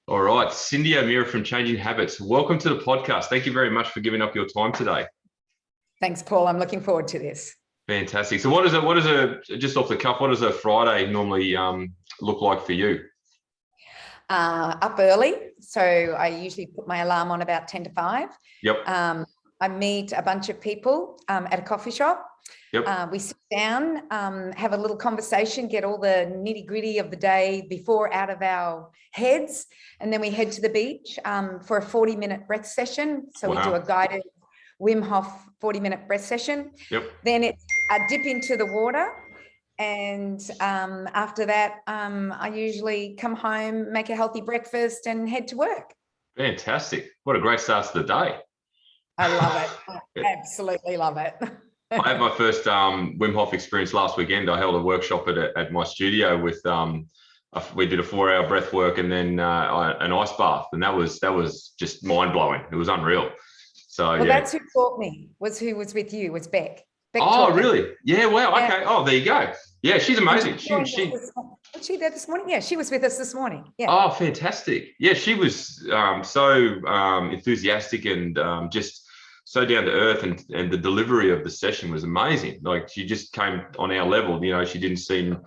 All right, Cyndi O'Meara from Changing Habits. Welcome to the podcast. Thank you very much for giving up your time today. Thanks, Paul. I'm looking forward to this. Fantastic. So just off the cuff, what does a Friday normally look like for you? Up early. So I usually put my alarm on about 10 to 5. Yep. I meet a bunch of people at a coffee shop. Yep. We sit down, have a little conversation, get all the nitty gritty of the day before out of our heads. And then we head to the beach for a 40-minute breath session. So we do a guided Wim Hof 40-minute breath session. Yep. Then it's a dip into the water. And after that, I usually come home, make a healthy breakfast and head to work. Fantastic. What a great start to the day. I love it. I absolutely love it. I had my first Wim Hof experience last weekend. I held a workshop at my studio with, we did a 4-hour breath work and then an ice bath. And that was just mind blowing. It was unreal. So well, that's who taught me, who was with you, was Beck. Oh, really? Yeah, wow. Okay. Yeah. Oh, there you go. Yeah, she's amazing. Was she there this morning? Yeah, she was with us this morning. Yeah. Oh, fantastic. Yeah, she was so enthusiastic and just so down to earth, and the delivery of the session was amazing. Like, she just came on our level. You know, she didn't seem.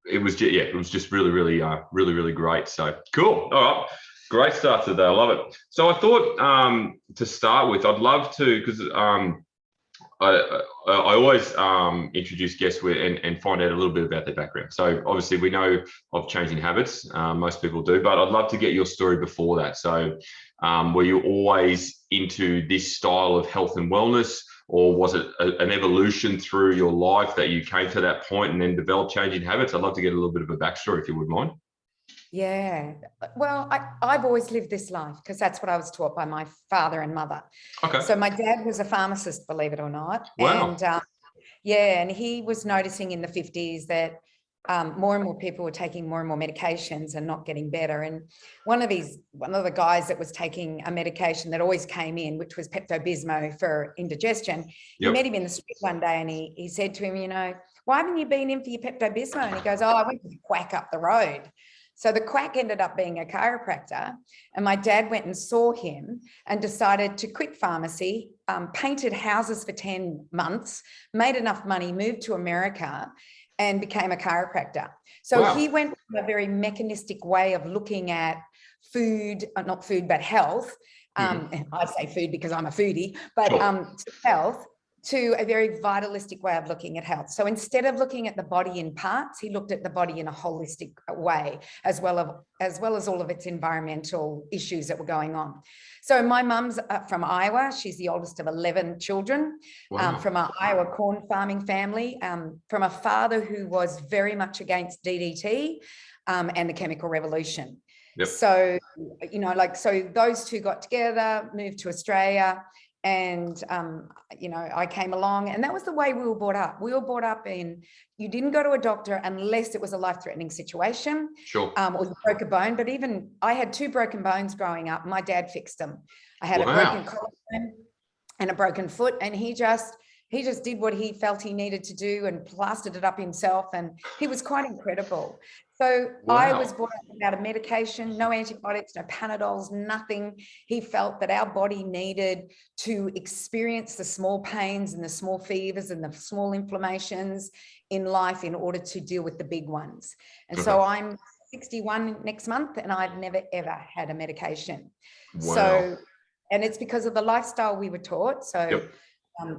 It was just really great. So cool. All right. Great start today. I love it. So I thought to start with, I'd love to, because I always introduce guests and find out a little bit about their background. So obviously we know of Changing Habits, most people do, but I'd love to get your story before that. So were you always into this style of health and wellness, or was it an evolution through your life that you came to that point and then developed Changing Habits? I'd love to get a little bit of a backstory if you wouldn't mind. Yeah, well, I've always lived this life because that's what I was taught by my father and mother. Okay. So my dad was a pharmacist, believe it or not. Wow. And and he was noticing in the 50s that more and more people were taking more and more medications and not getting better. And one of the guys that was taking a medication that always came in, which was Pepto-Bismol for indigestion, he met him in the street one day and he said to him, you know, why haven't you been in for your Pepto-Bismol? And he goes, oh, I went to the quack up the road. So the quack ended up being a chiropractor, and my dad went and saw him and decided to quit pharmacy, painted houses for 10 months, made enough money, moved to America and became a chiropractor. So he went from a very mechanistic way of looking at food, not food, but health. And I say food because I'm a foodie, but health, to a very vitalistic way of looking at health. So instead of looking at the body in parts, he looked at the body in a holistic way, as well as all of its environmental issues that were going on. So my mum's from Iowa. She's the oldest of 11 children, from an Iowa corn farming family, from a father who was very much against DDT and the chemical revolution. Yep. So, you know, so those two got together, moved to Australia. And, you know, I came along, and that was the way we were brought up. We were brought up in, you didn't go to a doctor unless it was a life-threatening situation. Sure. Or you broke a bone. But even I had 2 broken bones growing up. My dad fixed them. I had a broken collarbone and a broken foot, and he just did what he felt he needed to do and plastered it up himself. And he was quite incredible. So I was brought up without a medication, no antibiotics, no Panadols, nothing. He felt that our body needed to experience the small pains and the small fevers and the small inflammations in life in order to deal with the big ones. And so I'm 61 next month, and I've never, ever had a medication. Wow. So, and it's because of the lifestyle we were taught. So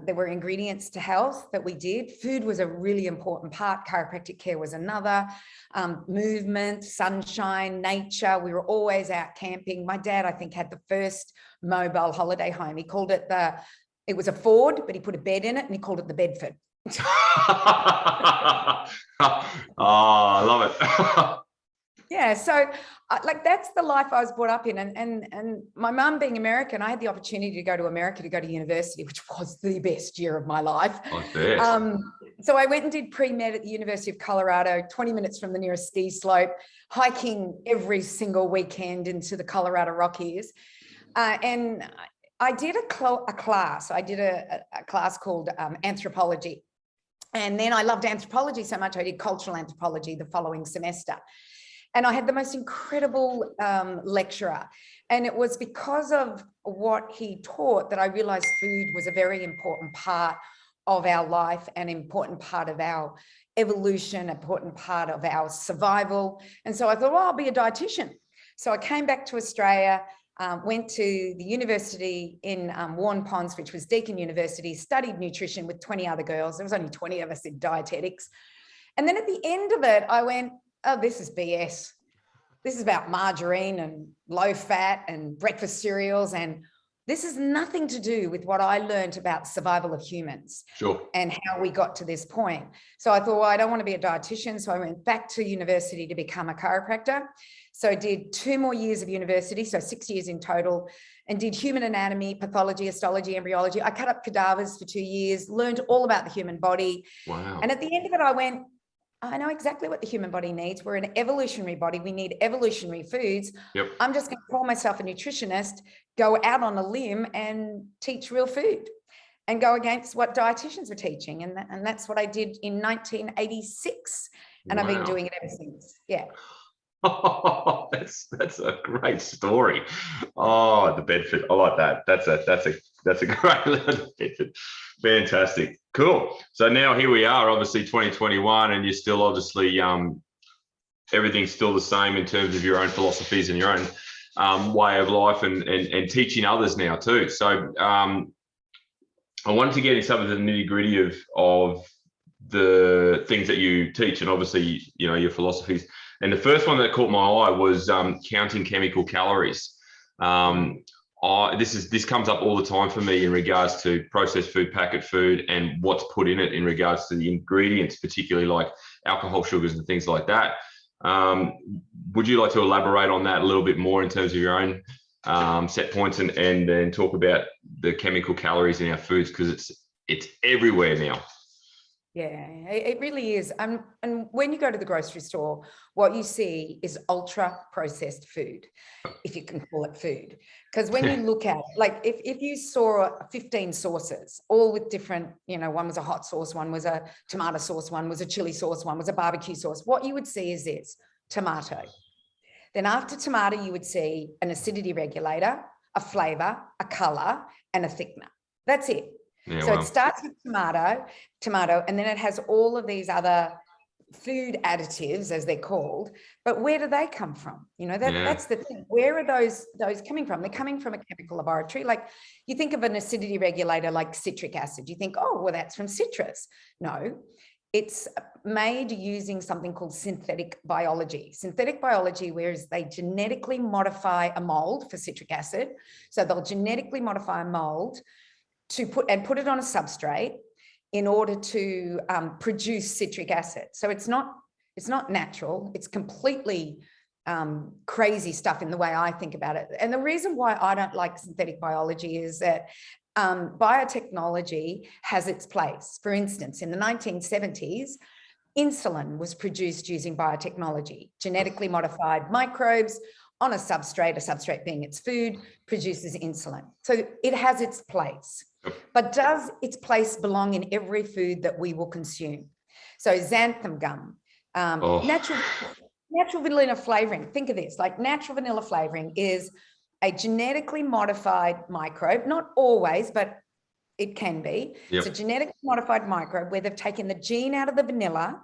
there were ingredients to health that we did. Food was a really important part. Chiropractic care was another. Movement, sunshine, nature. We were always out camping. My dad, I think, had the first mobile holiday home. He called it it was a Ford, but he put a bed in it and he called it the Bedford. I love it. Yeah, so like that's the life I was brought up in, and my mum being American, I had the opportunity to go to America to go to university, which was the best year of my life. I bet. So I went and did pre-med at the University of Colorado, 20 minutes from the nearest ski slope, hiking every single weekend into the Colorado Rockies, and I did a class. I did a class called Anthropology, and then I loved anthropology so much I did cultural anthropology the following semester. And I had the most incredible lecturer. And it was because of what he taught that I realized food was a very important part of our life, an important part of our evolution, an important part of our survival. And so I thought, well, I'll be a dietitian. So I came back to Australia, went to the university in Warren Ponds, which was Deakin University, studied nutrition with 20 other girls. There was only 20 of us in dietetics. And then at the end of it, I went, oh, this is BS. This is about margarine and low fat and breakfast cereals. And this has nothing to do with what I learned about survival of humans. Sure. And how we got to this point. So I thought, well, I don't want to be a dietitian. So I went back to university to become a chiropractor. So I did 2 more years of university, so 6 years in total, and did human anatomy, pathology, histology, embryology. I cut up cadavers for 2 years, learned all about the human body. Wow. And at the end of it, I went, I know exactly what the human body needs. We're an evolutionary body. We need evolutionary foods. Yep. I'm just going to call myself a nutritionist, go out on a limb and teach real food and go against what dietitians were teaching. And that's what I did in 1986. And I've been doing it ever since. Yeah. Oh, that's a great story. Oh, the Bedford. I like that. That's a great little Bedford. Fantastic. Cool. So now here we are, obviously 2021, and you're still obviously everything's still the same in terms of your own philosophies and your own way of life and teaching others now too. So I wanted to get in some of the nitty-gritty of the things that you teach, and obviously, you know, your philosophies. And the first one that caught my eye was counting chemical calories. This comes up all the time for me in regards to processed food, packet food, and what's put in it in regards to the ingredients, particularly like alcohol, sugars, and things like that. Would you like to elaborate on that a little bit more in terms of your own set points, and then talk about the chemical calories in our foods, because it's everywhere now. Yeah, it really is. And when you go to the grocery store, what you see is ultra processed food, if you can call it food. Because when you look at it, like if you saw 15 sauces, all with different, you know, one was a hot sauce, one was a tomato sauce, one was a chili sauce, one was a barbecue sauce, what you would see is this: tomato. Then after tomato, you would see an acidity regulator, a flavor, a color, and a thickener. That's it. Yeah, so it starts with tomato, and then it has all of these other food additives, as they're called. But where do they come from? You know, that's the thing. Where are those coming from? They're coming from a chemical laboratory. Like, you think of an acidity regulator like citric acid. You think, oh, well, that's from citrus. No, it's made using something called synthetic biology. Synthetic biology, whereas they genetically modify a mold for citric acid. So they'll genetically modify a mold to put it on a substrate in order to produce citric acid. So it's not natural. It's completely crazy stuff in the way I think about it. And the reason why I don't like synthetic biology is that biotechnology has its place. For instance, in the 1970s, insulin was produced using biotechnology. Genetically modified microbes on a substrate being its food, produces insulin. So it has its place. But does its place belong in every food that we will consume? So xanthan gum, natural vanilla flavoring. Think of this, like natural vanilla flavoring is a genetically modified microbe, not always, but it can be. It's a genetically modified microbe where they've taken the gene out of the vanilla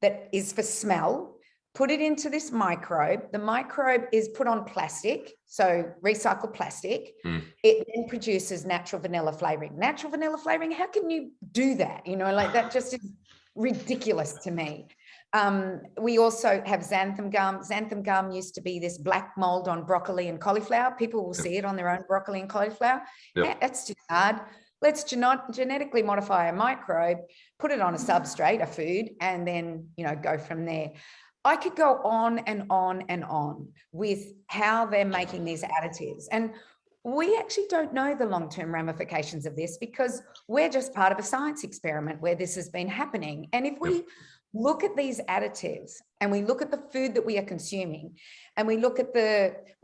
that is for smell, put it into this microbe. The microbe is put on plastic, so recycled plastic. It then produces natural vanilla flavoring. Natural vanilla flavoring, how can you do that? You know, like that just is ridiculous to me. We also have xanthan gum. Xanthan gum used to be this black mold on broccoli and cauliflower. People will see it on their own broccoli and cauliflower. That's too hard. Let's genetically modify a microbe, put it on a substrate, a food, and then, you know, go from there. I could go on and on and on with how they're making these additives. And we actually don't know the long-term ramifications of this because we're just part of a science experiment where this has been happening. And if we look at these additives and we look at the food that we are consuming, and we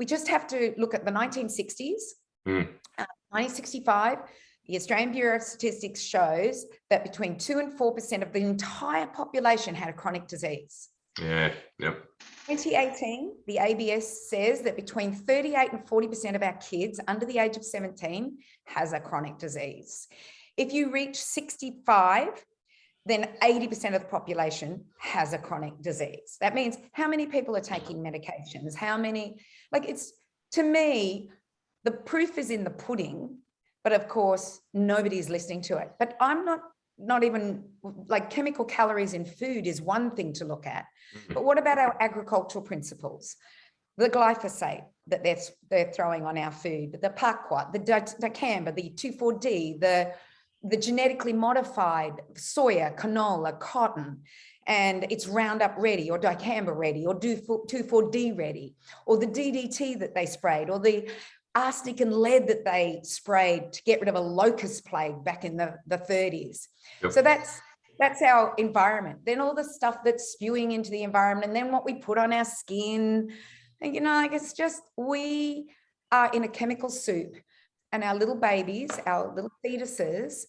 just have to look at the 1960s, 1965, the Australian Bureau of Statistics shows that between 2 and 4% of the entire population had a chronic disease. Yeah. Yep. 2018, the ABS says that between 38 and 40% of our kids under the age of 17 has a chronic disease. If you reach 65, then 80% of the population has a chronic disease. That means how many people are taking medications? How many, like it's, to me, the proof is in the pudding, but of course, nobody's listening to it. But I'm not even, like, chemical calories in food is one thing to look at. But what about our agricultural principles? The glyphosate that they're throwing on our food, the paquat, the dicamba, the 2,4-D, the genetically modified soya, canola, cotton, and it's Roundup ready or dicamba ready or 2,4-D ready, or the DDT that they sprayed, or the arsenic and lead that they sprayed to get rid of a locust plague back in the 30s. Yep. So that's our environment. Then all the stuff that's spewing into the environment, and then what we put on our skin. And, like, it's just, we are in a chemical soup, and our little babies, our little fetuses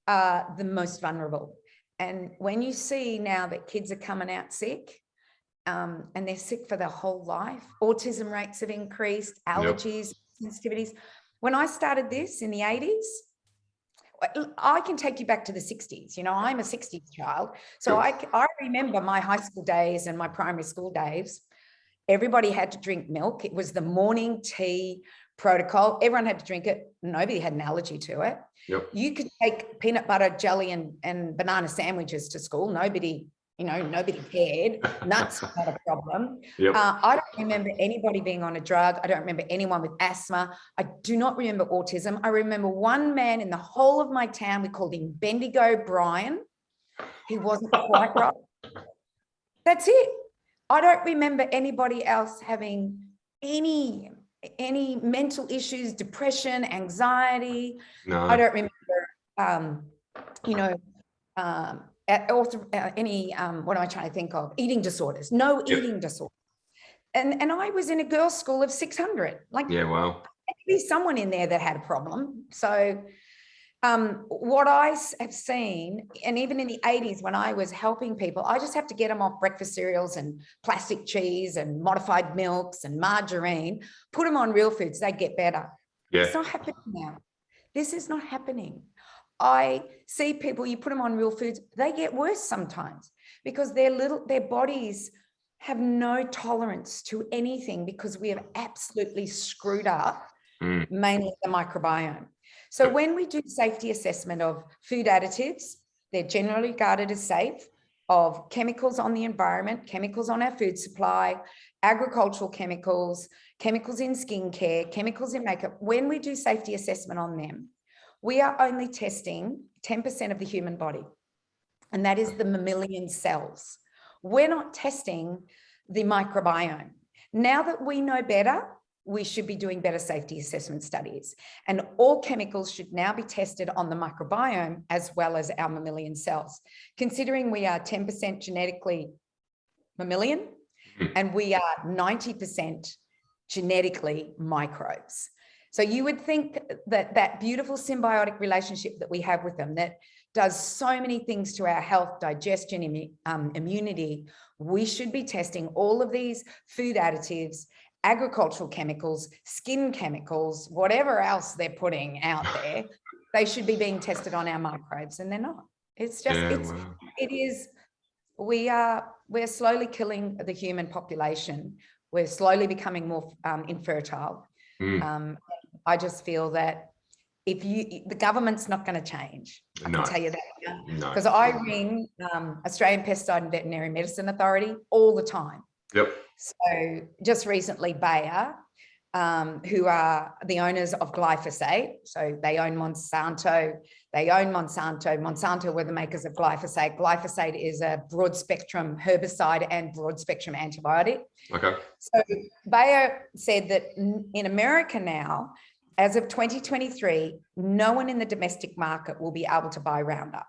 are the most vulnerable. And when you see now that kids are coming out sick, and they're sick for their whole life, autism rates have increased, allergies, sensitivities. When I started this in the 80s, I can take you back to the 60s. I'm a 60s child. So I remember my high school days and my primary school days. Everybody had to drink milk. It was the morning tea protocol. Everyone had to drink it. Nobody had an allergy to it. Yep. You could take peanut butter, jelly, and banana sandwiches to school. Nobody cared. Nuts were not a problem. Yep. I don't remember anybody being on a drug. I don't remember anyone with asthma. I do not remember autism. I remember one man in the whole of my town. We called him Bendigo Brian. He wasn't quite right. That's it. I don't remember anybody else having any mental issues, depression, anxiety. No. I don't remember, any, what am I trying to think of? Eating disorders, no eating disorders. And I was in a girls' school of 600. Like, yeah, wow. There'd be someone in there that had a problem. So what I have seen, and even in the 80s when I was helping people, I just have to get them off breakfast cereals and plastic cheese and modified milks and margarine, put them on real foods, they get better. Yeah. It's not happening now. This is not happening. I see people, you put them on real foods, they get worse sometimes because their bodies have no tolerance to anything because we have absolutely screwed up mainly the microbiome. So when we do safety assessment of food additives, they're generally regarded as safe, of chemicals on the environment, chemicals on our food supply, agricultural chemicals, chemicals in skincare, chemicals in makeup. When we do safety assessment on them, we are only testing 10% of the human body, and that is the mammalian cells. We're not testing the microbiome. Now that we know better, we should be doing better safety assessment studies, and all chemicals should now be tested on the microbiome as well as our mammalian cells, considering we are 10% genetically mammalian and we are 90% genetically microbes. So you would think that that beautiful symbiotic relationship that we have with them that does so many things to our health, digestion, immunity, we should be testing all of these food additives, agricultural chemicals, skin chemicals, whatever else they're putting out there, they should be being tested on our microbes, and they're not. It's just, we're slowly killing the human population. We're slowly becoming more infertile. I just feel that the government's not going to change. I can tell you that. Because I ring Australian Pesticide and Veterinary Medicine Authority all the time. Yep. So just recently, Bayer, who are the owners of Glyphosate, so they own Monsanto. Monsanto were the makers of Glyphosate. Glyphosate is a broad spectrum herbicide and broad spectrum antibiotic. Okay. So Bayer said that in America now, as of 2023, no one in the domestic market will be able to buy Roundup.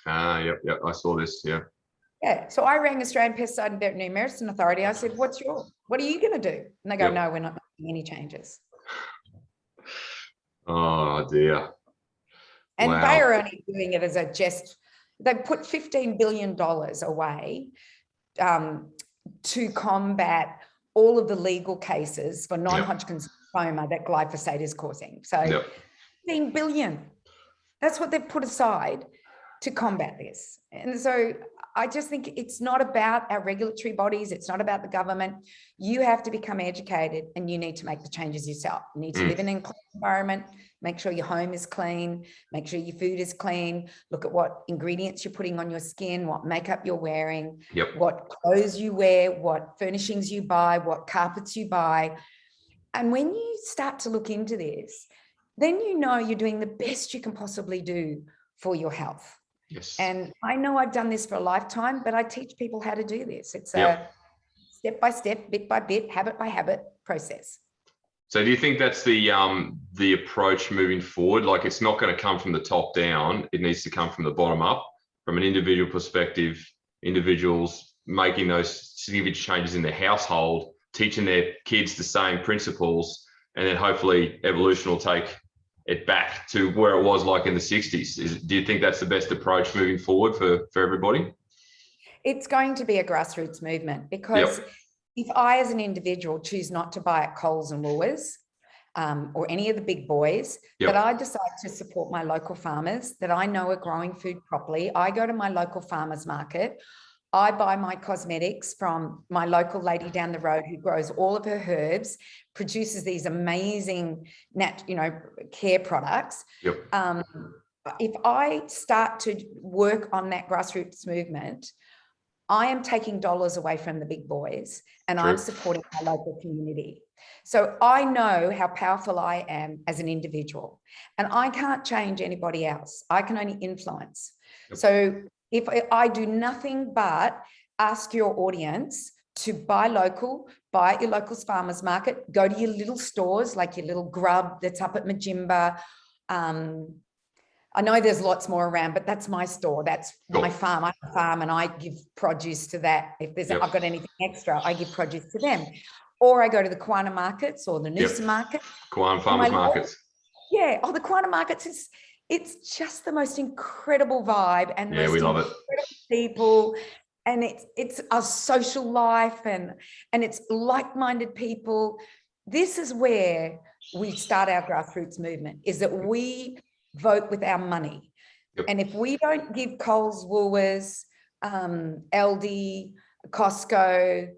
Yep, I saw this, yeah. Yeah, so I rang Australian Pesticide and Veterinary Medicine Authority. I said, what are you going to do? And they go, no, we're not making any changes. Oh, dear. And Bayer are only doing it as they put $15 billion away to combat all of the legal cases for non-Hodgkin's lymphoma that glyphosate is causing. So 15 billion, that's what they've put aside to combat this. And so I just think it's not about our regulatory bodies. It's not about the government. You have to become educated and you need to make the changes yourself. You need to live in an enclosed environment, make sure your home is clean, make sure your food is clean, look at what ingredients you're putting on your skin, what makeup you're wearing, what clothes you wear, what furnishings you buy, what carpets you buy. And when you start to look into this, then you know you're doing the best you can possibly do for your health. Yes. And I know I've done this for a lifetime, but I teach people how to do this. It's a step by step, bit by bit, habit by habit process. So do you think that's the approach moving forward? Like, it's not going to come from the top down. It needs to come from the bottom up, from an individual perspective, individuals making those significant changes in their household, teaching their kids the same principles, and then hopefully evolution will take it back to where it was like in the 60s. Do you think that's the best approach moving forward for everybody? It's going to be a grassroots movement, because if I, as an individual, choose not to buy at Coles and Woolworths or any of the big boys, but I decide to support my local farmers that I know are growing food properly. I go to my local farmers market. I buy my cosmetics from my local lady down the road who grows all of her herbs, produces these amazing care products. If I start to work on that grassroots movement, I am taking dollars away from the big boys and I'm supporting my local community. So I know how powerful I am as an individual, and I can't change anybody else. I can only influence. So if I do nothing but ask your audience to buy local, buy at your local farmers market, go to your little stores, like your little Grub that's up at Majimba. I know there's lots more around, but that's my store. That's my farm. I have a farm and I give produce to that. If there's I've got anything extra, I give produce to them. Or I go to the Kwana markets or the Noosa market. Kwana farmers markets. The Kwana markets it's just the most incredible vibe, and we love it. People, and it's a social life, and it's like-minded people. This is where we start our grassroots movement, is that we vote with our money. And if we don't give Coles, Woolworths, Aldi, Costco,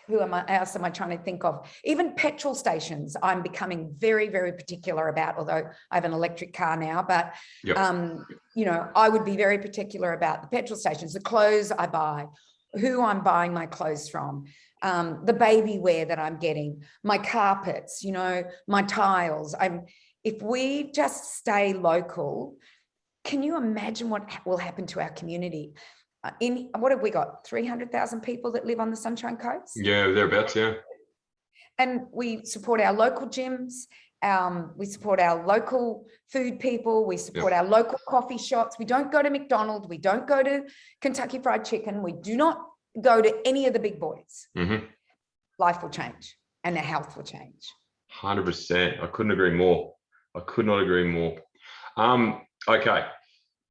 who else am I trying to think of? Even petrol stations, I'm becoming very, very particular about, although I have an electric car now, but, I would be very particular about the petrol stations, the clothes I buy, who I'm buying my clothes from, the baby wear that I'm getting, my carpets, my tiles. If we just stay local, can you imagine what will happen to our community? What have we got? 300,000 people that live on the Sunshine Coast? Yeah, thereabouts, And we support our local gyms. We support our local food people. We support our local coffee shops. We don't go to McDonald's. We don't go to Kentucky Fried Chicken. We do not go to any of the big boys. Life will change and our health will change. 100%. I couldn't agree more. I could not agree more. Okay,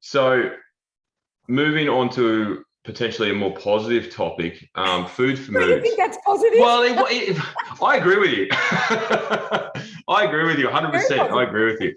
so moving on to potentially a more positive topic, food for moods. Do you think that's positive? Well, I agree with you. I agree with you 100%. I agree with you.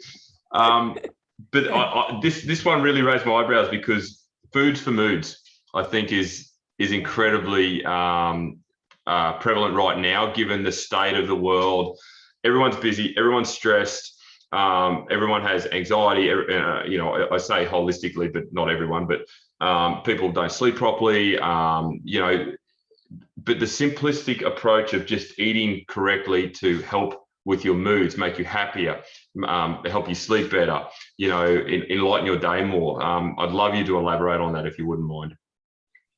But this one really raised my eyebrows, because foods for moods, I think, is incredibly prevalent right now, given the state of the world. Everyone's busy. Everyone's stressed. Everyone has anxiety. I say holistically, but not everyone. But people don't sleep properly. But the simplistic approach of just eating correctly to help with your moods, make you happier, help you sleep better, enlighten your day more. I'd love you to elaborate on that if you wouldn't mind.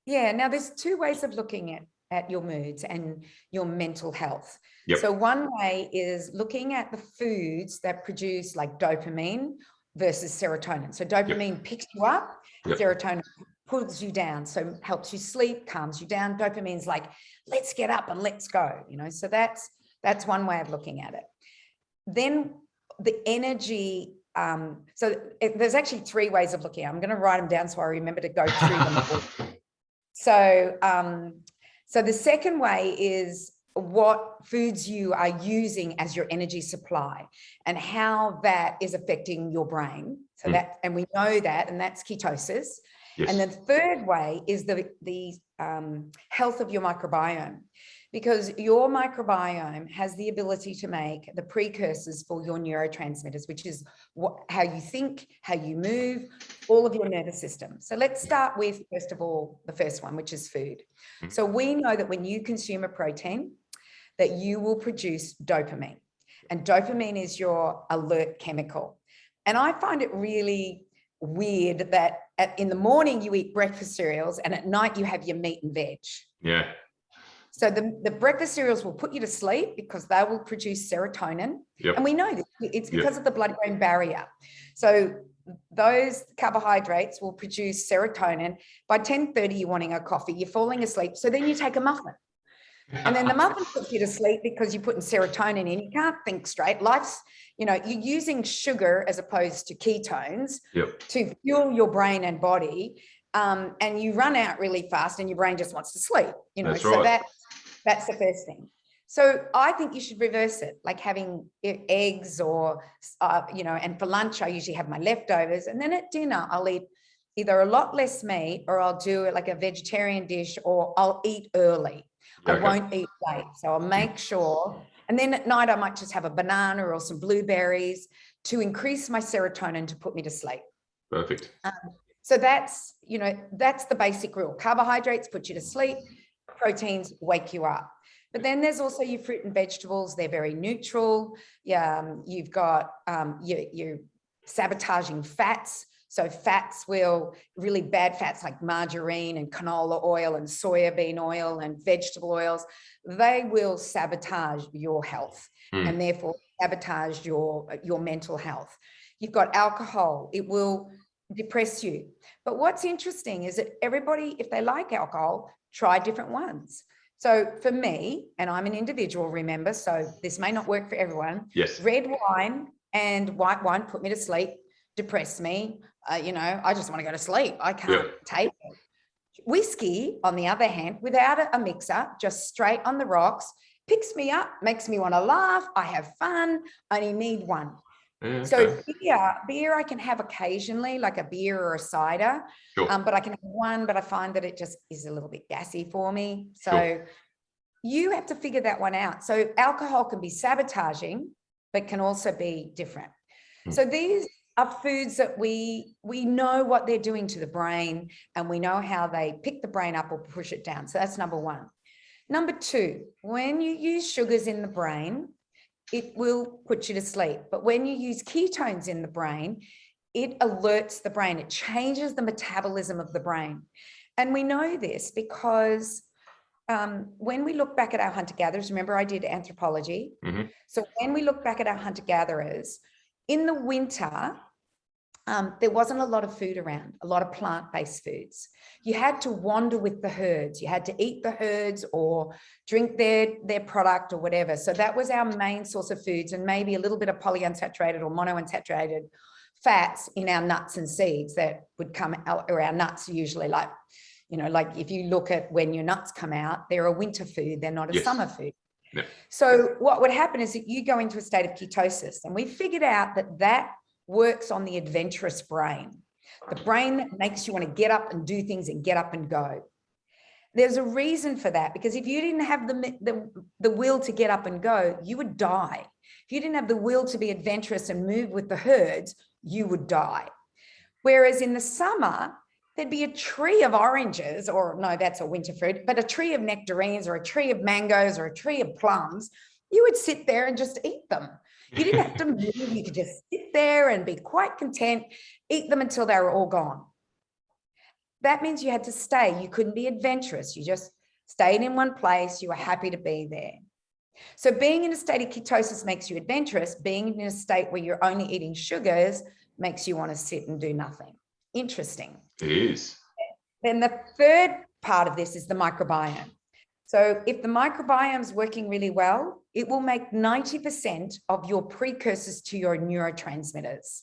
Yeah. Now, there's two ways of looking at your moods and your mental health. So one way is looking at the foods that produce like dopamine versus serotonin. So dopamine picks you up, serotonin pulls you down. So helps you sleep, calms you down. Dopamine's like, let's get up and let's go, so that's one way of looking at it. Then the energy, there's actually three ways of looking at it. I'm going to write them down so I remember to go through them all. So, so the second way is what foods you are using as your energy supply and how that is affecting your brain. So that, and we know that, and that's ketosis. Yes. And the third way is the health of your microbiome, because your microbiome has the ability to make the precursors for your neurotransmitters, which is how you think, how you move, all of your nervous system. So let's start with, first of all, the first one, which is food. So we know that when you consume a protein, that you will produce dopamine, and dopamine is your alert chemical. And I find it really weird that in the morning you eat breakfast cereals and at night you have your meat and veg. Yeah. So the breakfast cereals will put you to sleep because they will produce serotonin. Yep. And we know this, it's because of the blood-brain barrier. So those carbohydrates will produce serotonin. By 10:30, you're wanting a coffee, you're falling asleep. So then you take a muffin. And then the muffin puts you to sleep because you're putting serotonin in. You can't think straight. Life's, you know, you're using sugar as opposed to ketones to fuel your brain and body. And you run out really fast and your brain just wants to sleep, you know. That's so right. that's the first thing. So I think you should reverse it, like having eggs or, you know, and for lunch, I usually have my leftovers. And then at dinner, I'll eat either a lot less meat, or I'll do it like a vegetarian dish, or I'll eat early. I won't eat late. So I'll make sure. And then at night, I might just have a banana or some blueberries to increase my serotonin to put me to sleep. Perfect. So that's, you know, that's the basic rule. Carbohydrates put you to sleep, proteins wake you up. But then there's also your fruit and vegetables. They're very neutral. You've got your sabotaging fats. So fats will, really bad fats like margarine and canola oil and soybean oil and vegetable oils, they will sabotage your health and therefore sabotage your mental health. You've got alcohol. It will depress you. But what's interesting is that everybody, if they like alcohol, try different ones. So for me, and I'm an individual, remember, so this may not work for everyone. Yes. Red wine and white wine put me to sleep, depress me. You know, I just want to go to sleep. I can't take it. Whiskey, on the other hand, without a mixer, just straight on the rocks, picks me up, makes me want to laugh. I have fun. I only need one. So beer I can have occasionally, like a beer or a cider, but I can have one, but I find that it just is a little bit gassy for me. So you have to figure that one out. So alcohol can be sabotaging, but can also be different. So these are foods that we know what they're doing to the brain, and we know how they pick the brain up or push it down. So that's number one. Number two, when you use sugars in the brain, it will put you to sleep. But when you use ketones in the brain, it alerts the brain. It changes the metabolism of the brain. And we know this because when we look back at our hunter-gatherers, remember I did anthropology. So when we look back at our hunter-gatherers, in the winter, there wasn't a lot of food around, a lot of plant-based foods. You had to wander with the herds. You had to eat the herds or drink their product or whatever. So that was our main source of foods, and maybe a little bit of polyunsaturated or monounsaturated fats in our nuts and seeds that would come out, or our nuts usually, like, you know, like if you look at when your nuts come out, they're a winter food. They're not a summer food. So what would happen is that you go into a state of ketosis, and we figured out that works on the adventurous brain, the brain that makes you want to get up and do things and get up and go. There's a reason for that, because if you didn't have the will to get up and go, you would die. If you didn't have the will to be adventurous and move with the herds, you would die. Whereas in the summer, there'd be a tree of oranges, or no, that's a winter fruit, but a tree of nectarines or a tree of mangoes or a tree of plums. You would sit there and just eat them. You didn't have to move. You could just sit there and be quite content, eat them until they were all gone. That means you had to stay. You couldn't be adventurous. You just stayed in one place. You were happy to be there. So being in a state of ketosis makes you adventurous. Being in a state where you're only eating sugars makes you want to sit and do nothing. Interesting. It is. Then the third part of this is the microbiome. So if the microbiome is working really well, it will make 90% of your precursors to your neurotransmitters.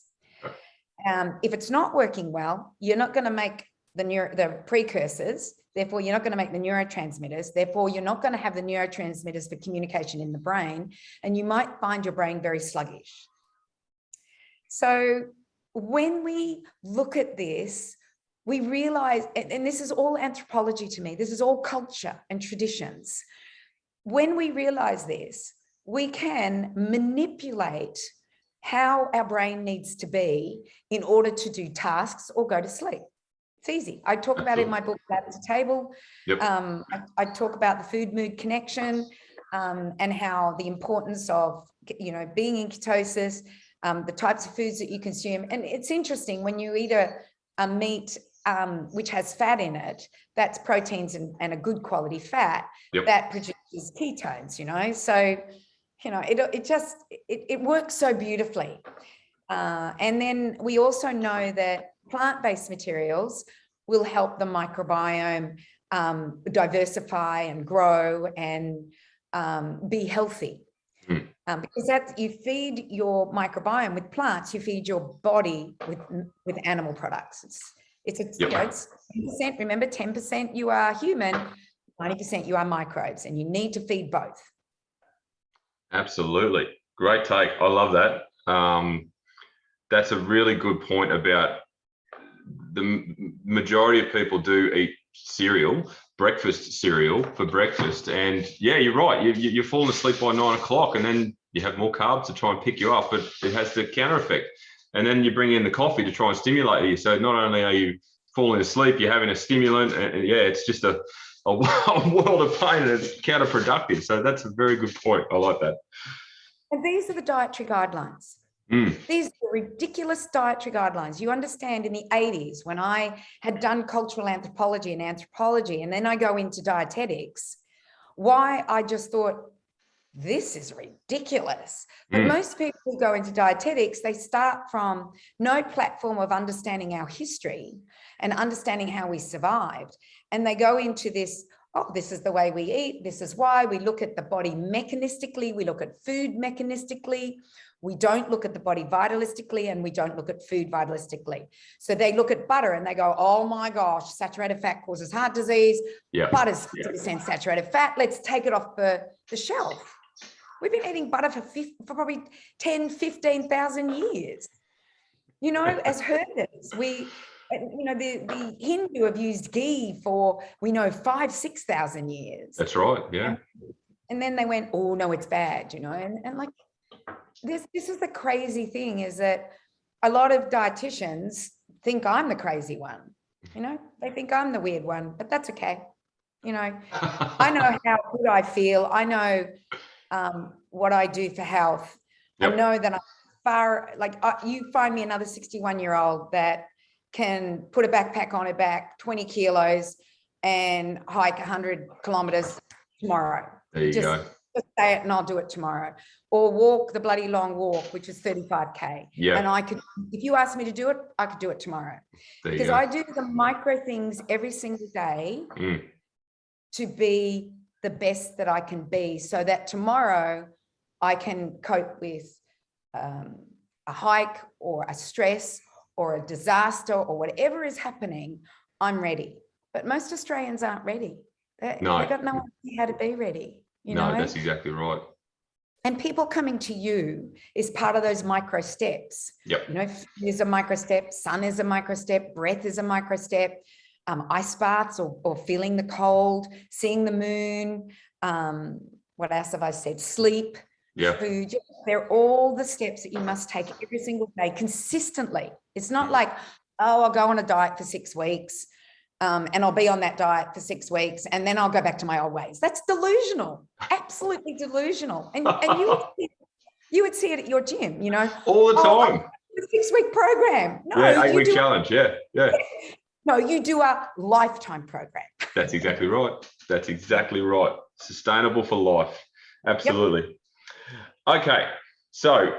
If it's not working well, you're not going to make the precursors. Therefore, you're not going to make the neurotransmitters. Therefore, you're not going to have the neurotransmitters for communication in the brain, and you might find your brain very sluggish. So when we look at this, we realize, and this is all anthropology to me, this is all culture and traditions. When we realize this, we can manipulate how our brain needs to be in order to do tasks or go to sleep. It's easy. I talk about it in my book, At the Table. Yep. I talk about the food-mood connection, and how the importance of, being in ketosis, the types of foods that you consume. And it's interesting when you eat a meat which has fat in it, that's proteins and a good quality fat, yep. that produces ketones, So, it works so beautifully. And then we also know that plant-based materials will help the microbiome diversify and grow and be healthy. Because you feed your microbiome with plants, you feed your body with animal products. It's 10%, remember, 10% you are human, 90% you are microbes, and you need to feed both. Absolutely. Great take. I love that. That's a really good point about the majority of people do eat breakfast cereal for breakfast. And yeah, you're right. You're falling asleep by 9 o'clock, and then you have more carbs to try and pick you up, but it has the counter effect. And then you bring in the coffee to try and stimulate you. So not only are you falling asleep, you're having a stimulant, and yeah, it's just a world of pain, and it's counterproductive. So that's a very good point. I like that. And these are the dietary guidelines. These are ridiculous dietary guidelines. You understand, in the 80s, when I had done cultural anthropology and anthropology, and then I go into dietetics, why I just thought, this is ridiculous. But most people who go into dietetics, they start from no platform of understanding our history and understanding how we survived. And they go into this, this is the way we eat. This is why we look at the body mechanistically. We look at food mechanistically. We don't look at the body vitalistically, and we don't look at food vitalistically. So they look at butter and they go, oh my gosh, saturated fat causes heart disease. Yeah. Butter's 50% saturated fat. Let's take it off the shelf. We've been eating butter for probably 10, 15,000 years. As herders, the Hindu have used ghee for, 5,000-6,000 years. That's right, yeah. And then they went, oh no, it's bad, and like, this is the crazy thing, is that a lot of dietitians think I'm the crazy one. They think I'm the weird one, but that's okay. I know how good I feel. I know what I do for health. Yep. I know that I'm you find me another 61-year-old that can put a backpack on her back, 20 kilos, and hike 100 kilometers tomorrow. There you go. Just say it and I'll do it tomorrow. Or walk the bloody long walk, which is 35K. Yeah. And I could, if you asked me to do it, I could do it tomorrow. Because I do the micro things every single day to be the best that I can be, so that tomorrow I can cope with a hike or a stress or a disaster or whatever is happening. I'm ready. But most Australians aren't ready. They got no idea how to be ready. No, that's exactly right. And people coming to you is part of those micro steps. Yep. Food is a micro step, sun is a micro step, breath is a micro step, ice baths or feeling the cold, seeing the moon. What else have I said? Sleep, food. They're all the steps that you must take every single day consistently. It's not like, I'll go on a diet for 6 weeks. And I'll be on that diet for 6 weeks, and then I'll go back to my old ways. That's delusional, absolutely delusional. And you would see it at your gym, all the time. A 6-week program. No, 8-week challenge. Yeah. No, you do a lifetime program. That's exactly right. That's exactly right. Sustainable for life. Absolutely. Yep. Okay. So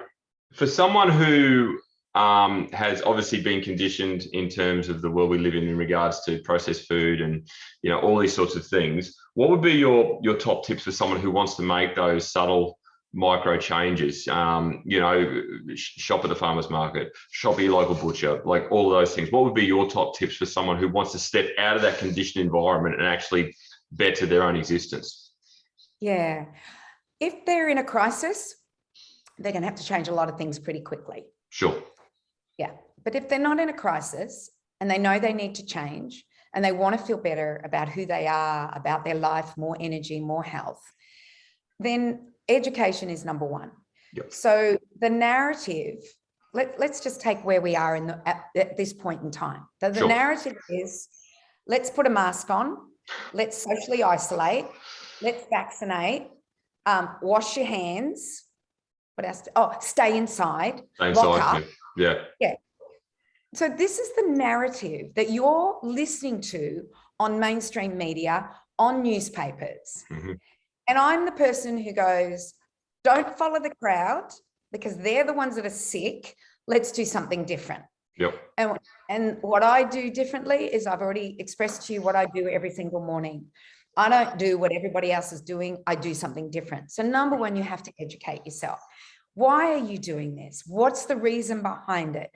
for someone who has obviously been conditioned in terms of the world we live in regards to processed food and all these sorts of things, what would be your top tips for someone who wants to make those subtle micro changes, shop at the farmer's market, shop at your local butcher, like all those things. What would be your top tips for someone who wants to step out of that conditioned environment and actually better their own existence? Yeah. If they're in a crisis, they're going to have to change a lot of things pretty quickly. Sure. Yeah. But if they're not in a crisis and they know they need to change and they want to feel better about who they are, about their life, more energy, more health, then education is number one. Yep. So the narrative, let's just take where we are at this point in time. The Sure. narrative is, let's put a mask on, let's socially isolate, let's vaccinate, wash your hands. What else? Oh, stay inside. Lock up. Yeah. Yeah. So this is the narrative that you're listening to on mainstream media, on newspapers. Mm-hmm. And I'm the person who goes, don't follow the crowd because they're the ones that are sick. Let's do something different. Yep. And what I do differently is, I've already expressed to you what I do every single morning. I don't do what everybody else is doing. I do something different. So number one, you have to educate yourself. Why are you doing this? What's the reason behind it?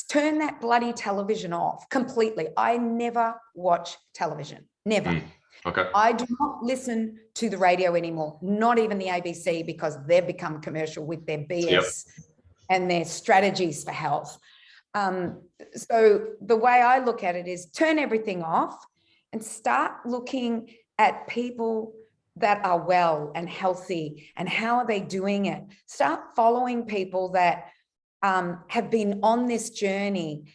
Turn that bloody television off completely. I never watch television. Never. Okay. I do not listen to the radio anymore, not even the ABC, because they've become commercial with their BS and their strategies for health. So the way I look at it is turn everything off and start looking at people that are well and healthy and how are they doing it. Start following people that have been on this journey,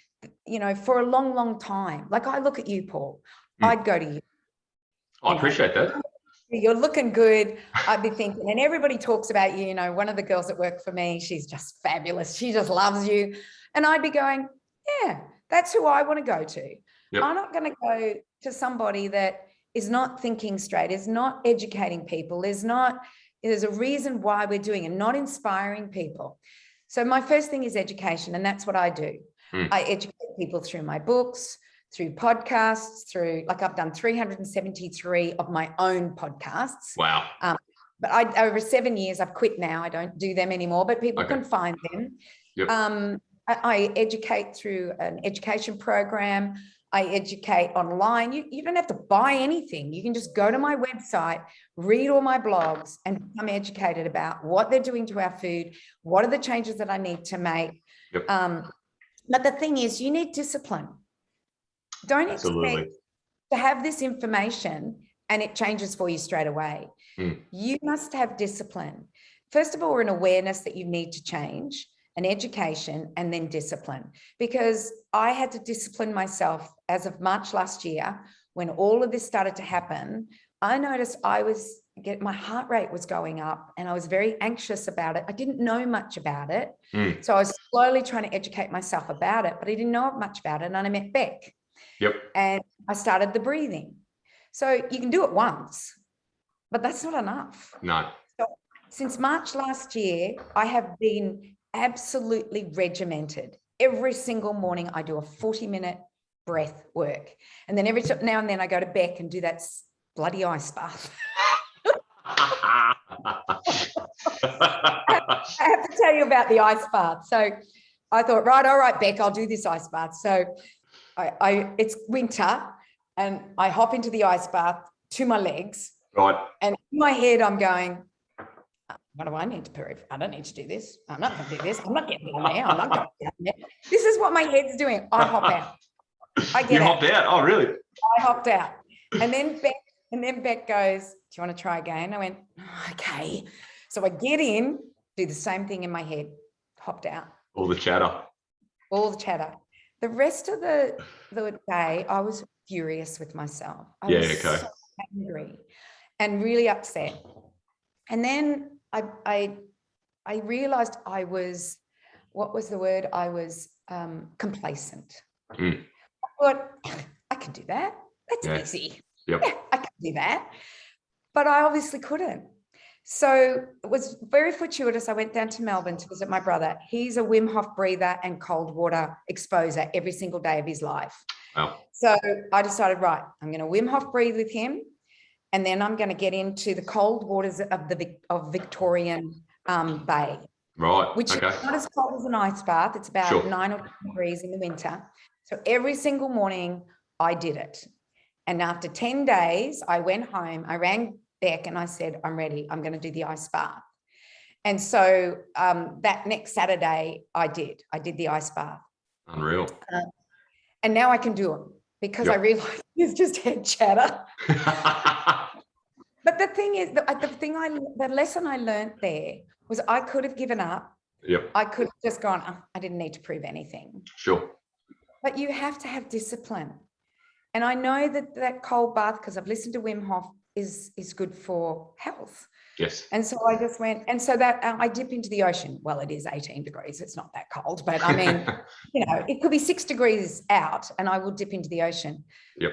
for a long, long time. Like I look at you, Paul. I'd go to you. I appreciate that. You're looking good. I'd be thinking, and everybody talks about you. One of the girls that work for me, she's just fabulous. She just loves you. And I'd be going, yeah, that's who I want to go to. Yep. I'm not going to go to somebody that is not thinking straight, is not educating people, there's a reason why we're doing it, not inspiring people. So my first thing is education, and that's what I do. I educate people through my books, through podcasts, like I've done 373 of my own podcasts. Wow. But over 7 years, I've quit now. I don't do them anymore, but people can find them. Yep. I educate through an education program. I educate online. You don't have to buy anything. You can just go to my website, read all my blogs, and become educated about what they're doing to our food. What are the changes that I need to make? Yep. But the thing is, you need discipline. Don't expect to have this information and it changes for you straight away. You must have discipline. First of all, an awareness that you need to change, an education, and then discipline. Because I had to discipline myself as of March last year, when all of this started to happen. I noticed my heart rate was going up and I was very anxious about it. I didn't know much about it. So I was slowly trying to educate myself about it, but I didn't know much about it. And I met Beck. Yep. And I started the breathing. So you can do it once, but that's not enough. No. So since March last year, I have been absolutely regimented. Every single morning I do a 40-minute breath work. And then every now and then I go to Beck and do that bloody ice bath. I have to tell you about the ice bath. So I thought, all right, Beck, I'll do this ice bath. So it's winter and I hop into the ice bath to my legs. Right. And in my head, I'm going, what do I need to prove? I don't need to do this. I'm not going to do this. I'm not getting down there. I'm not going down there. This is what my head's doing. I hop out. You hopped out? Oh, really? I hopped out. And then Beck goes, do you want to try again? I went, okay. So I get in, do the same thing in my head, hopped out. All the chatter. The rest of the day, I was furious with myself. I was so angry and really upset. And then I realized I was, what was the word? I was complacent. I thought, I can do that. That's easy. Yep. Yeah, I can do that. But I obviously couldn't. So it was very fortuitous. I went down to Melbourne to visit my brother. He's a Wim Hof breather and cold water exposer every single day of his life. Wow. So I decided, right, I'm going to Wim Hof breathe with him. And then I'm going to get into the cold waters of Victorian bay, Right. which Okay. is not as cold as an ice bath. It's about Sure. 9 or 10 degrees in the winter. So every single morning I did it. And after 10 days, I went home, I rang Beck and I said, I'm ready. I'm going to do the ice bath. And so that next Saturday I did the ice bath. Unreal. And now I can do them because I realized it's just head chatter. But the thing is, the lesson I learned there was I could have given up. Yep. I could have just gone, oh, I didn't need to prove anything. Sure. But you have to have discipline. And I know that cold bath, because I've listened to Wim Hof, is good for health. Yes. And so I just went, and so that I dip into the ocean. Well, it is 18 degrees. It's not that cold, but I mean, it could be 6 degrees out and I will dip into the ocean. Yep.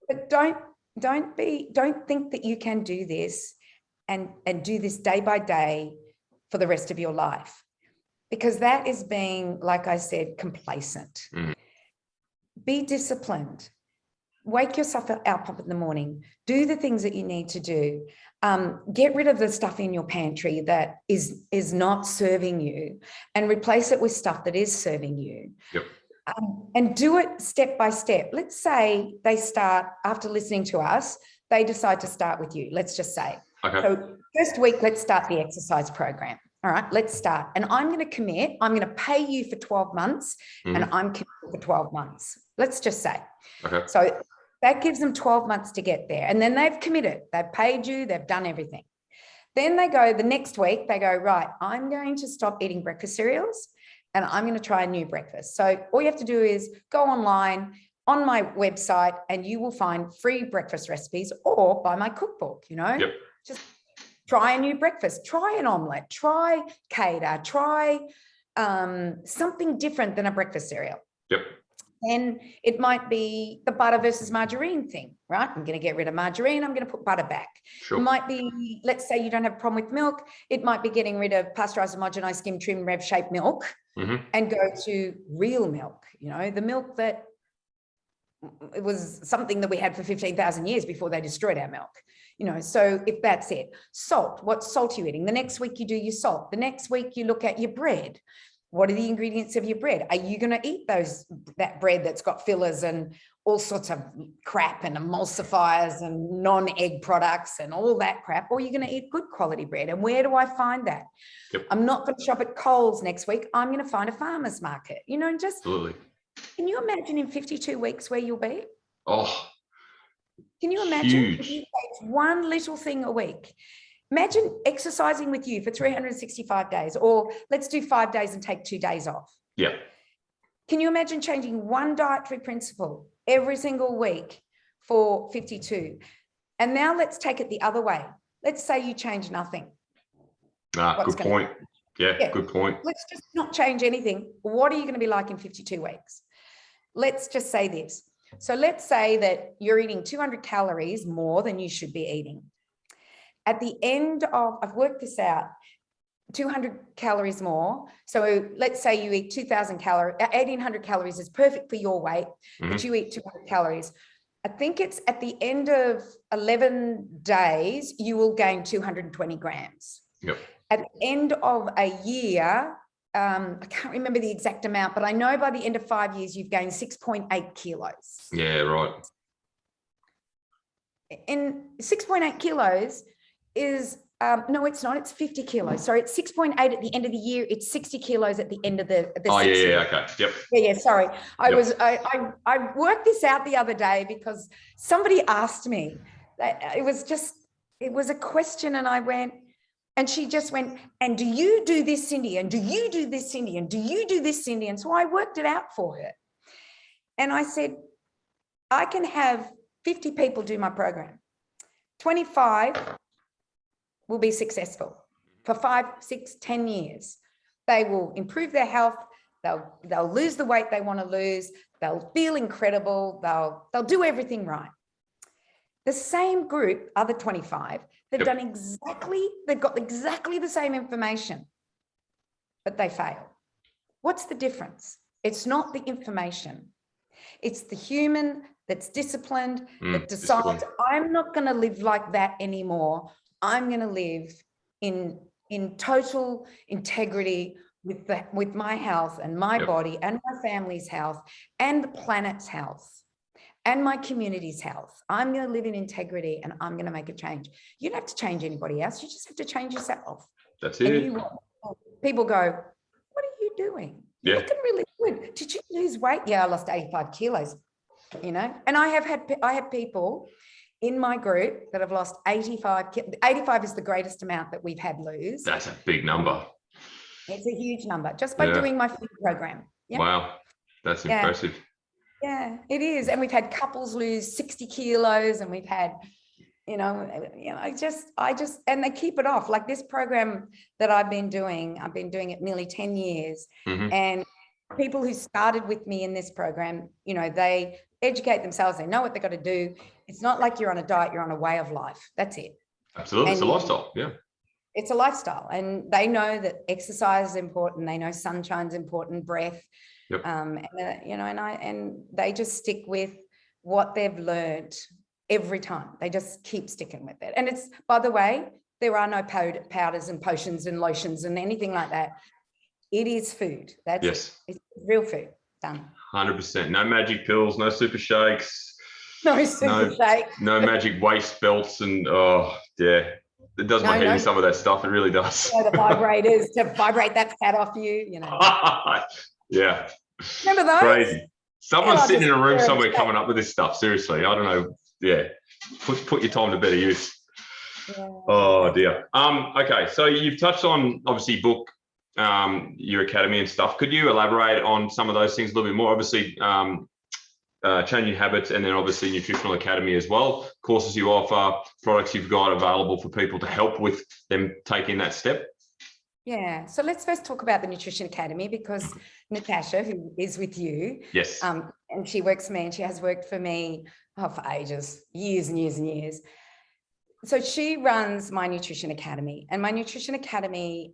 But don't think that you can do this and do this day by day for the rest of your life, because that is being, like I said, complacent. Be disciplined. Wake yourself up in the morning. Do the things that you need to do. Get rid of the stuff in your pantry that is not serving you and replace it with stuff that is serving you. Yep. And do it step by step. Let's say they start, after listening to us, they decide to start with you. Let's just say. Okay. So first week, let's start the exercise program. All right, let's start. And I'm going to commit. I'm going to pay you for 12 months and I'm committed for 12 months. Let's just say. Okay. So that gives them 12 months to get there. And then they've committed. They've paid you. They've done everything. Then they go, the next week, they go, right, I'm going to stop eating breakfast cereals and I'm going to try a new breakfast. So all you have to do is go online on my website and you will find free breakfast recipes, or buy my cookbook, Yep. Just try a new breakfast, try an omelette, try cater, try something different than a breakfast cereal. Yep. And it might be the butter versus margarine thing, right? I'm going to get rid of margarine. I'm going to put butter back. Sure. It might be, let's say you don't have a problem with milk. It might be getting rid of pasteurized, homogenized, skim trim, rev shaped milk and go to real milk, the milk that it was something that we had for 15,000 years before they destroyed our milk. So if that's it. Salt, what salt are you eating? The next week you do your salt. The next week you look at your bread. What are the ingredients of your bread? Are you going to eat that bread that's got fillers and all sorts of crap and emulsifiers and non-egg products and all that crap? Or are you going to eat good quality bread? And where do I find that? Yep. I'm not going to shop at Coles next week. I'm going to find a farmer's market, and just, Absolutely. Can you imagine in 52 weeks where you'll be? Oh, can you imagine huge. if you take one little thing a week? Imagine exercising with you for 365 days, or let's do 5 days and take 2 days off. Yeah. Can you imagine changing one dietary principle every single week for 52? And now let's take it the other way. Let's say you change nothing. Good point. Yeah, good point. Let's just not change anything. What are you going to be like in 52 weeks? Let's just say this. So let's say that you're eating 200 calories more than you should be eating. At the end of, I've worked this out, 200 calories more. So let's say you eat 2,000 calories, 1,800 calories is perfect for your weight, but you eat 200 calories. I think it's at the end of 11 days, you will gain 220 grams. Yep. At the end of a year, I can't remember the exact amount, but I know by the end of 5 years, you've gained 6.8 kilos. Yeah, right. And 6.8 kilos is, no, it's not. It's 50 kilos. Sorry, it's 6.8 at the end of the year. It's 60 kilos at the end of the Oh, 6 yeah, years. okay. Yep. Yeah, sorry. I worked this out the other day because somebody asked me. It was a question, and I went, and she just went, and do you do this, Cyndi? And do you do this, Cyndi? And do you do this, Cyndi? And so I worked it out for her. And I said, I can have 50 people do my program. 25 will be successful for 5, 6, 10 years. They will improve their health. They'll lose the weight they want to lose. They'll feel incredible. They'll do everything right. The same group, other 25, they've got exactly the same information, but they fail. What's the difference? It's not the information. It's the human that's disciplined, that decides, I'm not going to live like that anymore. I'm going to live in in total integrity with my health and my body and my family's health and the planet's health and my community's health. I'm going to live in integrity and I'm going to make a change. You don't have to change anybody else. You just have to change yourself. That's it. People go, what are you doing? You're looking really good. Did you lose weight? Yeah, I lost 85 kilos, you know? And I have people in my group that have lost 85. 85 is the greatest amount that we've had lose. That's a big number. It's a huge number just by doing my food program. Yeah. Wow. That's impressive. Yeah, it is. And we've had couples lose 60 kilos and we've had, I just, and they keep it off. Like this program that I've been doing it nearly 10 years. And people who started with me in this program, they educate themselves. They know what they've got to do. It's not like you're on a diet, you're on a way of life. That's it. Absolutely. It's a lifestyle. Yeah. It's a lifestyle. And they know that exercise is important. They know sunshine's important, breath. And they just stick with what they've learned every time. They just keep sticking with it. And it's, by the way, there are no powders and potions and lotions and anything like that. It is food. It's real food. Done. 100%. No magic pills, no super shakes. No super shakes. No magic waist belts and it does my head in some of that stuff. It really does. The vibrators to vibrate that fat off you, Yeah. Remember those? Crazy. Someone's sitting in a room somewhere coming up with this stuff. Seriously. I don't know. Yeah. Put your time to better use. Yeah. Oh dear. Okay. So you've touched on obviously book, your academy and stuff. Could you elaborate on some of those things a little bit more? Obviously, changing habits, and then obviously Nutritional Academy as well. Courses you offer, products you've got available for people to help with them taking that step. Yeah. So let's first talk about the Nutrition Academy, because Natasha, who is with you, and she works for me, and she has worked for me for ages, years and years and years. So she runs my Nutrition Academy, and my Nutrition Academy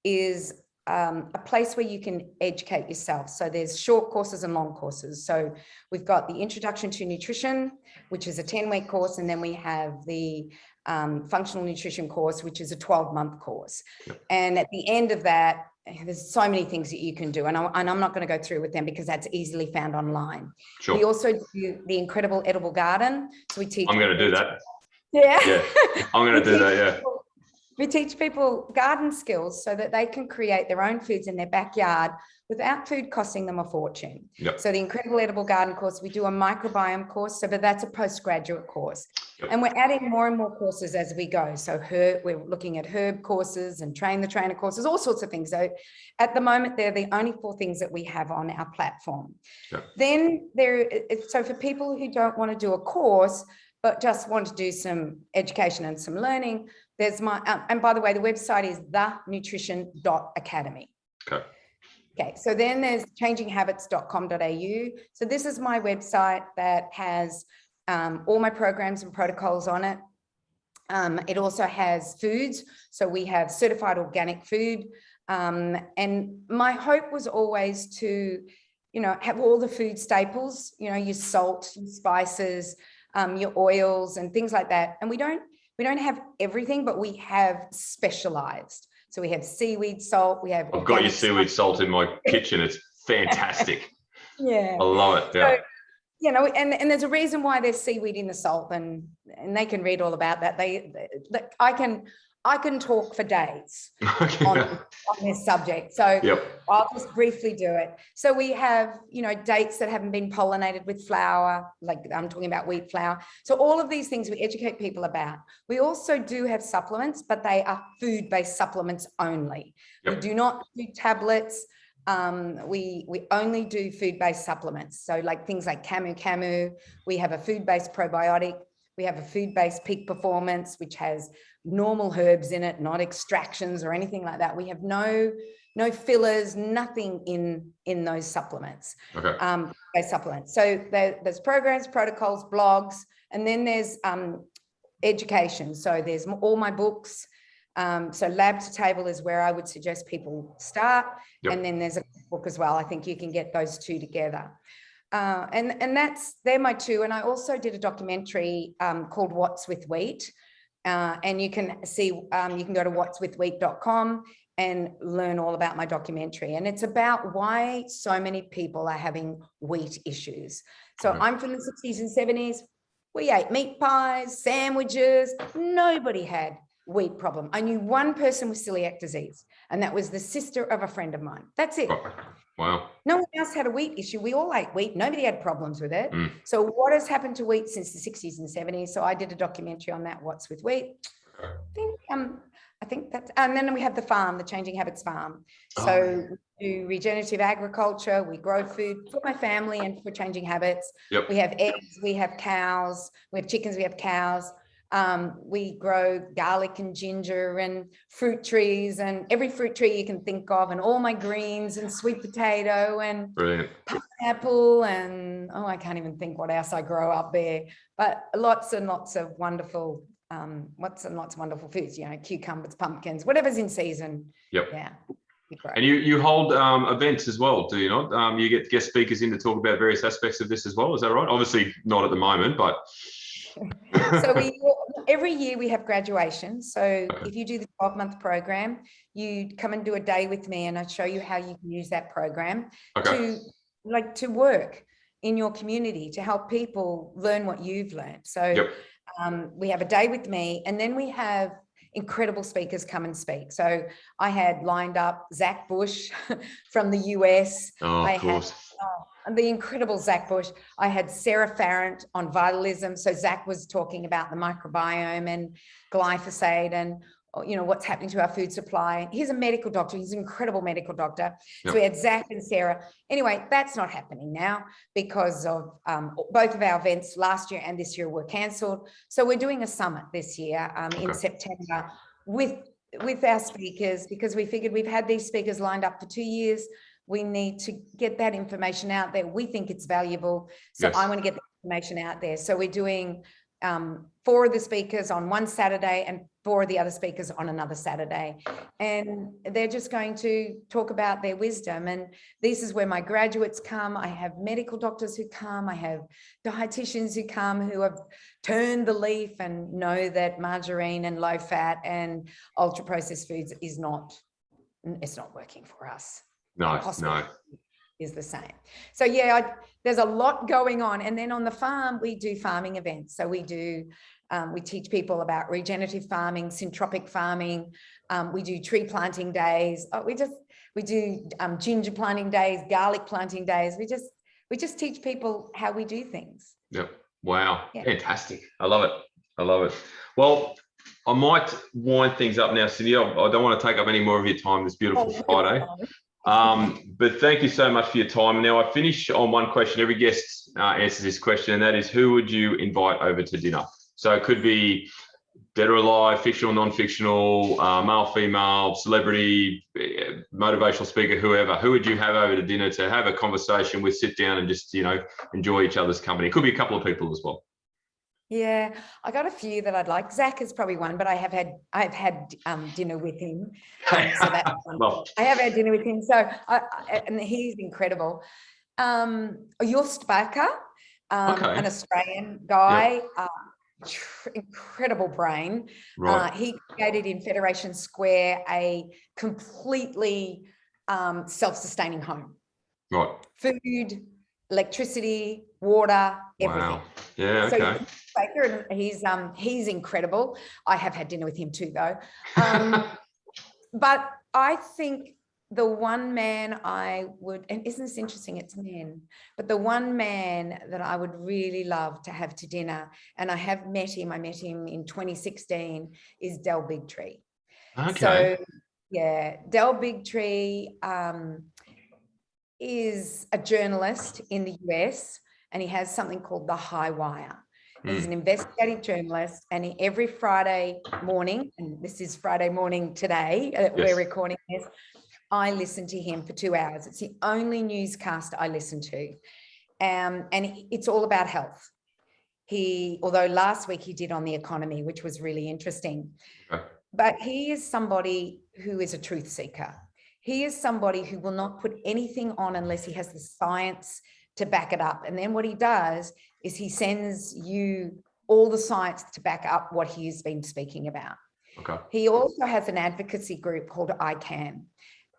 is a place where you can educate yourself. So there's short courses and long courses. So we've got the Introduction to Nutrition, which is a 10-week course. And then we have the Functional Nutrition course, which is a 12-month course. And at the end of that, there's so many things that you can do. And I'm not going to go through with them because that's easily found online. Sure. We also do the Incredible Edible Garden. So we teach. I'm going to do that. Yeah. I'm going to do that. Yeah. We teach people garden skills so that they can create their own foods in their backyard without food costing them a fortune. So the Incredible Edible Garden course, we do a microbiome course, but that's a postgraduate course. And we're adding more and more courses as we go. So we're looking at herb courses and train the trainer courses, all sorts of things. So at the moment, they're the only 4 things that we have on our platform. Then so for people who don't want to do a course, but just want to do some education and some learning, there's my, and by the way, the website is thenutrition.academy. Okay, so then there's changinghabits.com.au. So this is my website that has all my programs and protocols on it. It also has foods. So we have certified organic food. And my hope was always to, have all the food staples, your salt, your spices, your oils and things like that. And we don't have everything, but we have specialized. So we have seaweed salt. I've got your seaweed salt in my kitchen. It's fantastic. I love it. Yeah. So, and there's a reason why there's seaweed in the salt, and they can read all about that. I can talk for days on this subject. So I'll just briefly do it. So we have, dates that haven't been pollinated with flour, like I'm talking about wheat flour. So all of these things we educate people about. We also do have supplements, but they are food-based supplements only. We do not do tablets. We only do food-based supplements. So like things like camu. We have a food-based probiotic. We have a food-based peak performance, which has normal herbs in it, not extractions or anything like that. We have no fillers, nothing in those supplements. Based supplements. So there's programs, protocols, blogs, and then there's education. So there's all my books. So Lab to Table is where I would suggest people start. And then there's a book as well. I think you can get those 2 together. And they're my 2. And I also did a documentary called What's with Wheat. And you can see, you can go to whatswithwheat.com and learn all about my documentary. And it's about why so many people are having wheat issues. So I'm from the 60s and 70s. We ate meat pies, sandwiches. Nobody had wheat problem. I knew one person with celiac disease, and that was the sister of a friend of mine. That's it. Wow. No one else had a wheat issue. We all ate wheat. Nobody had problems with it. So what has happened to wheat since the 60s and 70s? So I did a documentary on that, What's with Wheat. I think that's, and then we have the farm, the Changing Habits Farm. So we do regenerative agriculture. We grow food for my family and for changing habits. We have eggs, we have cows, we have chickens, we have cows. We grow garlic and ginger and fruit trees and every fruit tree you can think of, and all my greens and sweet potato and pineapple and, I can't even think what else I grow up there, but lots and lots of wonderful wonderful foods, you know, cucumbers, pumpkins, whatever's in season. Yeah. And you hold events as well, do you not? You get guest speakers in to talk about various aspects of this as well. Is that right? Obviously not at the moment, but. So every year we have graduation. So if you do the 12-month program, you come and do a day with me and I show you how you can use that program to work in your community, to help people learn what you've learned. So we have a day with me, and then we have incredible speakers come and speak. So I had lined up Zach Bush from the US. Of course. The incredible Zach Bush. I had Sarah Farrant on vitalism. So Zach was talking about the microbiome and glyphosate and, you know, what's happening to our food supply. He's a medical doctor. He's an incredible medical doctor. So we had Zach and Sarah. Anyway, that's not happening now because of both of our events last year and this year were cancelled. So we're doing a summit this year in September with our speakers, because we figured we've had these speakers lined up for 2 years. We need to get that information out there. We think it's valuable. So I want to get the information out there. So we're doing 4 of the speakers on one Saturday and 4 of the other speakers on another Saturday. And they're just going to talk about their wisdom. And this is where my graduates come. I have medical doctors who come. I have dietitians who come who have turned the leaf and know that margarine and low fat and ultra processed foods it's not working for us. No. Is the same. So there's a lot going on. And then on the farm, we do farming events. So we teach people about regenerative farming, syntropic farming. We do tree planting days. We do ginger planting days, garlic planting days. We just teach people how we do things. Wow. Fantastic. I love it. Well, I might wind things up now, Cyndi. I don't want to take up any more of your time this beautiful Friday. But thank you so much for your time. Now I finish on one question. Every guest answers this question, and that is, who would you invite over to dinner? So it could be dead or alive, fictional, non-fictional, male, female, celebrity, motivational speaker, whoever. Who would you have over to dinner to have a conversation with, sit down and just, you know, enjoy each other's company? It could be a couple of people as well. Yeah, I got a few that I'd like. Zach is probably one, but I've had dinner with him. So that's well, I have had dinner with him. So and he's incredible. Joost Bakker, an Australian guy, incredible brain. He created in Federation Square a completely self-sustaining home. Food, electricity, water, everything. Wow. Yeah. Okay. So he's incredible. I have had dinner with him too, though. But I think the one man I would, and isn't this interesting? It's men, but the one man that I would really love to have to dinner, and I have met him. I met him in 2016. Is Del Bigtree. Okay. So Del Bigtree is a journalist in the US, and he has something called the High Wire. He's an investigative journalist, and every Friday morning, and this is Friday morning today that we're recording this, I listen to him for 2 hours. It's the only newscast I listen to. And it's all about health. Although last week he did on the economy, which was really interesting. But he is somebody who is a truth seeker. He is somebody who will not put anything on unless he has the science to back it up. And then what he does is he sends you all the science to back up what he's been speaking about. Okay. He also has an advocacy group called ICAN,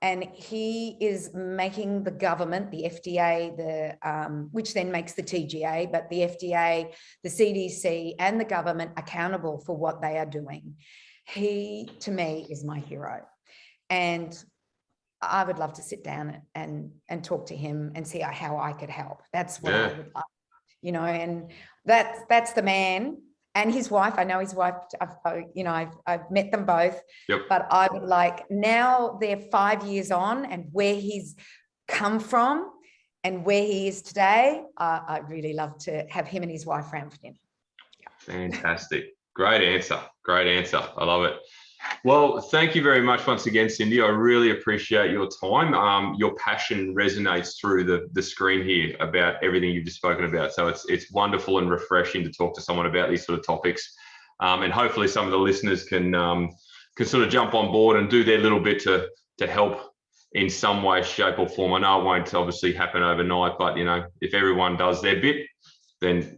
and he is making the government, the FDA, which then makes the TGA, but the FDA, the CDC, and the government accountable for what they are doing. He, to me, is my hero. And I would love to sit down and talk to him and see how I could help. That's what I would love, you know, and that's the man and his wife. I know his wife, I've met them both, but I would like, now they're 5 years on and where he's come from and where he is today, I'd really love to have him and his wife around for dinner. Fantastic. Great answer. Great answer. I love it. Well, thank you very much once again, Cyndi. I really appreciate your time. Your passion resonates through the screen here about everything you've just spoken about. So it's wonderful and refreshing to talk to someone about these sort of topics. And hopefully some of the listeners can sort of jump on board and do their little bit to help in some way, shape or form. I know it won't obviously happen overnight, but you know, if everyone does their bit, then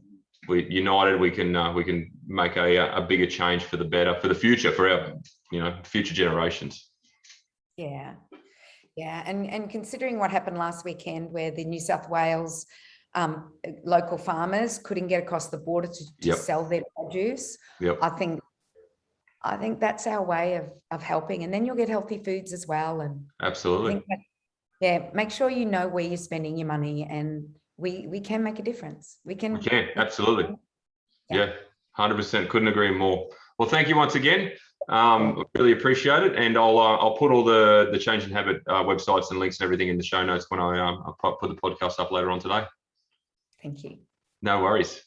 united, we can make a bigger change for the better, for the future, for our future generations. Yeah, and considering what happened last weekend, where the New South Wales local farmers couldn't get across the border to sell their produce, I think that's our way of helping, and then you'll get healthy foods as well. And absolutely, make sure you know where you're spending your money, and we can make a difference. We can absolutely. 100%. Couldn't agree more. Well, thank you once again. Really appreciate it, and I'll put all the Change in Habit websites and links and everything in the show notes when I put the podcast up later on today. Thank you. No worries.